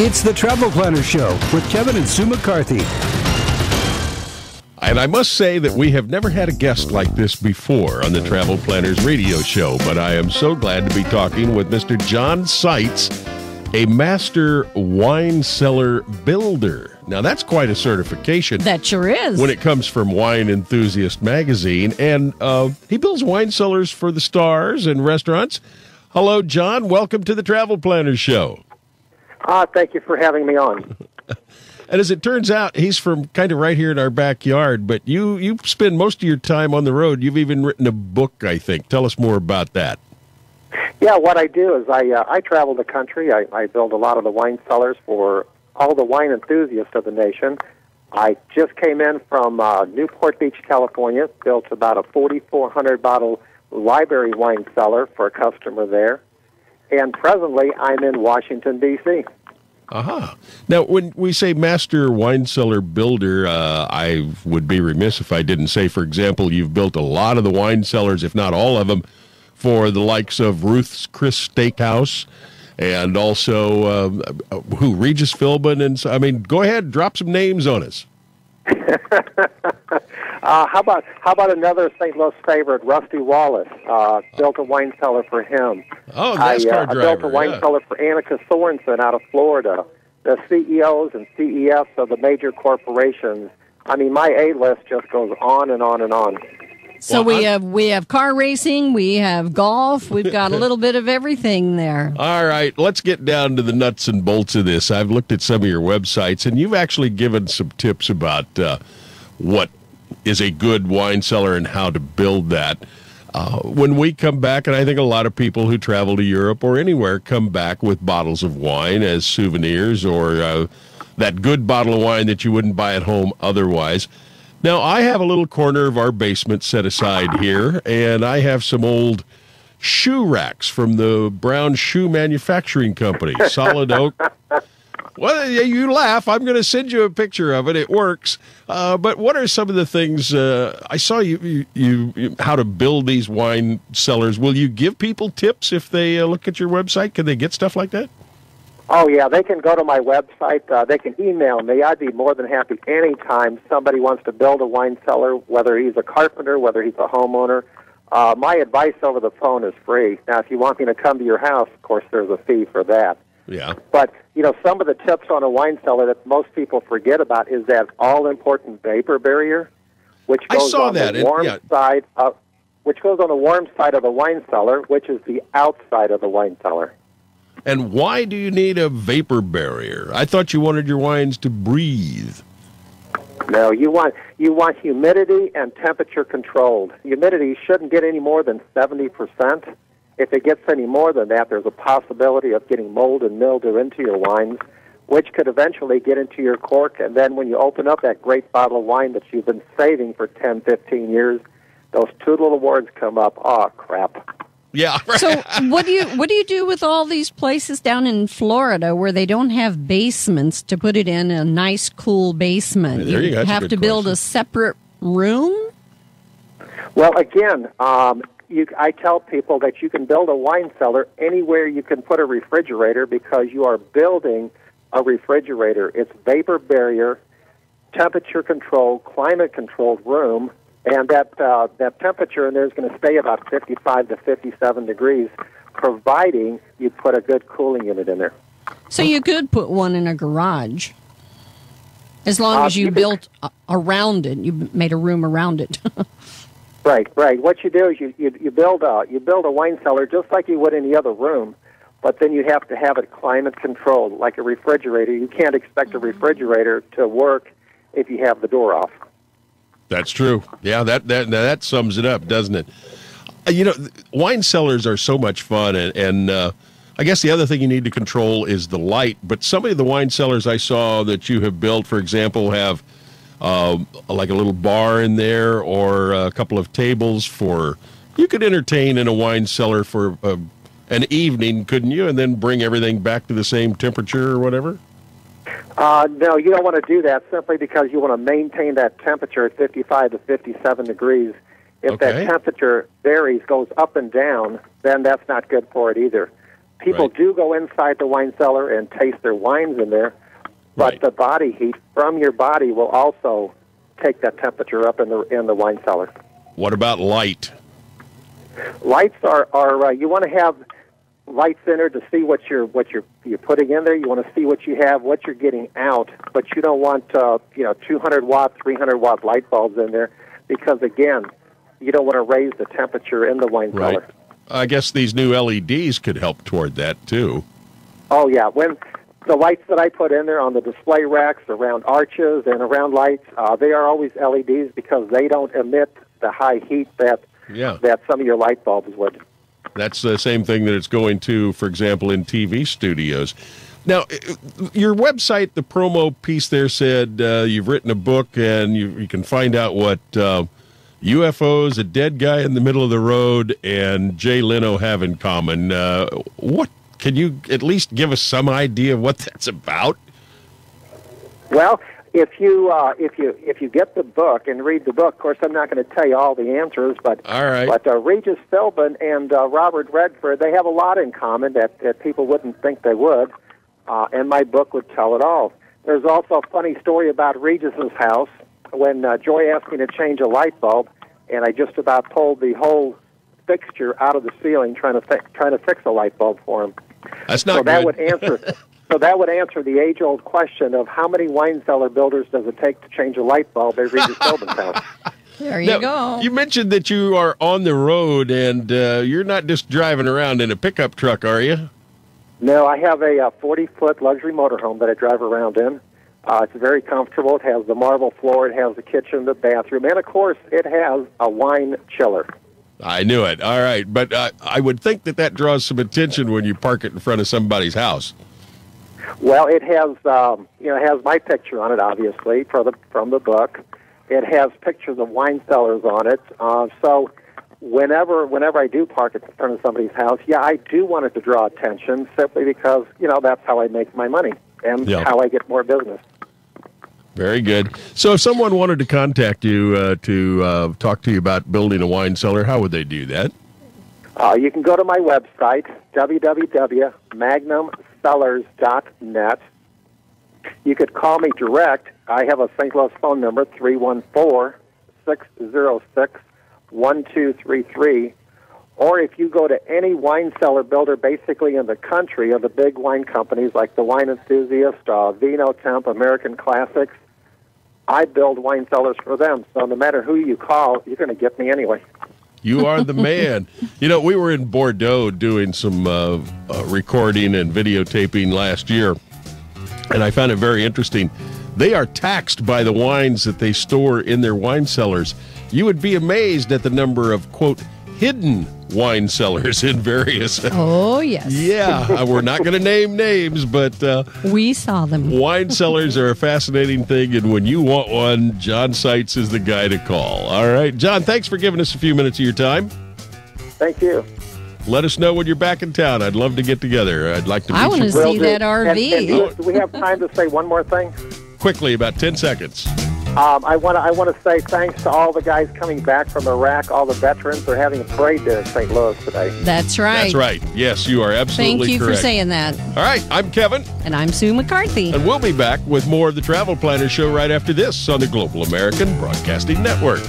It's the Travel Planner Show with Kevin and Sue McCarthy. And I must say that we have never had a guest like this before on the Travel Planners radio show, but I am so glad to be talking with Mr. John Seitz, a master wine cellar builder. Now, that's quite a certification. That sure is. When it comes from Wine Enthusiast magazine. And he builds wine cellars for the stars and restaurants. Hello, John. Welcome to the Travel Planners show. Thank you for having me on. And as it turns out, he's from kind of right here in our backyard, but you spend most of your time on the road. You've even written a book, I think. Tell us more about that. Yeah, what I do is I travel the country. I build a lot of the wine cellars for all the wine enthusiasts of the nation. I just came in from Newport Beach, California, built about a 4,400-bottle library wine cellar for a customer there. And presently, I'm in Washington, D.C. Aha. Now, when we say master wine cellar builder, I would be remiss if I didn't say, for example, you've built a lot of the wine cellars, if not all of them, for the likes of Ruth's Chris Steakhouse and also, Regis Philbin. And I mean, go ahead, drop some names on us. How about another St. Louis favorite, Rusty Wallace? Built a wine cellar for him. Oh, NASCAR driver. I built a wine cellar for Annika Sorensen out of Florida. The CEOs and CEFs of the major corporations. I mean, my A-list just goes on and on and on. So we have car racing, we have golf, we've got a little bit of everything there. All right, let's get down to the nuts and bolts of this. I've looked at some of your websites, and you've actually given some tips about what is a good wine cellar and how to build that. When we come back, and I think a lot of people who travel to Europe or anywhere come back with bottles of wine as souvenirs or that good bottle of wine that you wouldn't buy at home otherwise. Now, I have a little corner of our basement set aside here, and I have some old shoe racks from the Brown Shoe Manufacturing Company, solid oak. Well, you laugh. I'm going to send you a picture of it. It works. But what are some of the things I saw you how to build these wine cellars? Will you give people tips if they look at your website? Can they get stuff like that? Oh, yeah, they can go to my website. They can email me. I'd be more than happy anytime somebody wants to build a wine cellar, whether he's a carpenter, whether he's a homeowner. My advice over the phone is free. Now, if you want me to come to your house, of course, there's a fee for that. Yeah. But, you know, some of the tips on a wine cellar that most people forget about is that all-important vapor barrier, which goes on the warm side of, which goes on the warm side of the wine cellar, which is the outside of the wine cellar. And why do you need a vapor barrier? I thought you wanted your wines to breathe. No, you want humidity and temperature controlled. Humidity shouldn't get any more than 70%. If it gets any more than that, there's a possibility of getting mold and mildew into your wines, which could eventually get into your cork. And then when you open up that great bottle of wine that you've been saving for 10, 15 years, those two little words come up, oh, crap. Yeah. So what do you do with all these places down in Florida where they don't have basements to put it in a nice, cool basement? There you go. have to build a separate room? Well, again, I tell people that you can build a wine cellar anywhere you can put a refrigerator because you are building a refrigerator. It's vapor barrier, temperature controlled, climate controlled room. And that temperature in there is going to stay about 55 to 57 degrees, providing you put a good cooling unit in there. So you could put one in a garage, as long as you built around it. You made a room around it. Right. What you do is you build a wine cellar just like you would any other room, but then you have to have it climate controlled, like a refrigerator. You can't expect a refrigerator to work if you have the door off. That's true. Yeah, that sums it up, doesn't it? You know, wine cellars are so much fun, and I guess the other thing you need to control is the light. But some of the wine cellars I saw that you have built, for example, have like a little bar in there or a couple of tables for you could entertain in a wine cellar for an evening, couldn't you? And then bring everything back to the same temperature or whatever? No, you don't want to do that simply because you want to maintain that temperature at 55 to 57 degrees. If that temperature varies, goes up and down, then that's not good for it either. People Right. do go inside the wine cellar and taste their wines in there, but Right. the body heat from your body will also take that temperature up in the wine cellar. What about light? Lights are you want to have lights in there to see what you're putting in there. You want to see what you have, what you're getting out, but you don't want 200 watt, 300 watt light bulbs in there because again, you don't want to raise the temperature in the wine Right. cellar. I guess these new LEDs could help toward that, too. Oh yeah, when the lights that I put in there on the display racks, around arches and around lights, they are always LEDs because they don't emit the high heat that some of your light bulbs would. That's the same thing that it's going to, for example, in TV studios. Now, your website, the promo piece there said you've written a book and you can find out what UFOs, a dead guy in the middle of the road, and Jay Leno have in common. What can you at least give us some idea of what that's about? Well, if you get the book and read the book, of course, I'm not going to tell you all the answers, but All right. But Regis Philbin and Robert Redford, they have a lot in common that people wouldn't think they would, and my book would tell it all. There's also a funny story about Regis's house when Joy asked me to change a light bulb, and I just about pulled the whole fixture out of the ceiling trying to fix a light bulb for him. That's not So that good. would answer. So that would answer the age-old question of how many wine cellar builders does it take to change a light bulb at Regis Philbin's house? There you Now, go. you mentioned that you are on the road and you're not just driving around in a pickup truck, are you? No, I have a 40-foot luxury motorhome that I drive around in. It's very comfortable. It has the marble floor. It has the kitchen, the bathroom, and, of course, it has a wine chiller. I knew it. All right. But I would think that draws some attention when you park it in front of somebody's house. Well, it has it has my picture on it, obviously, from the book. It has pictures of wine cellars on it. So whenever I do park it in front of somebody's house, I do want it to draw attention simply because, that's how I make my money and how I get more business. Very good. So if someone wanted to contact you to talk to you about building a wine cellar, how would they do that? You can go to my website, www.magnumcellars.net. You could call me direct. I have a St. Louis phone number, 314-606-1233. Or if you go to any wine cellar builder basically in the country of the big wine companies like the Wine Enthusiast, Vino Temp, American Classics, I build wine cellars for them. So no matter who you call, you're going to get me anyway. You are the man. We were in Bordeaux doing some recording and videotaping last year, and I found it very interesting. They are taxed by the wines that they store in their wine cellars. You would be amazed at the number of, quote, hidden wine cellars in various... Oh, yes. Yeah, we're not going to name names, but... we saw them. Wine cellars are a fascinating thing, and when you want one, John Seitz is the guy to call. All right, John, thanks for giving us a few minutes of your time. Thank you. Let us know when you're back in town. I'd love to get together. I'd like to meet I want you to Will see do. that RV. And do we have time to say one more thing? quickly, about 10 seconds. I want to say thanks to all the guys coming back from Iraq, all the veterans. They're having a parade there in St. Louis today. That's right. That's right. Yes, you are absolutely Thank you correct. for saying that. All right, I'm Kevin. And I'm Sue McCarthy. And we'll be back with more of the Travel Planner Show right after this on the Global American Broadcasting Network.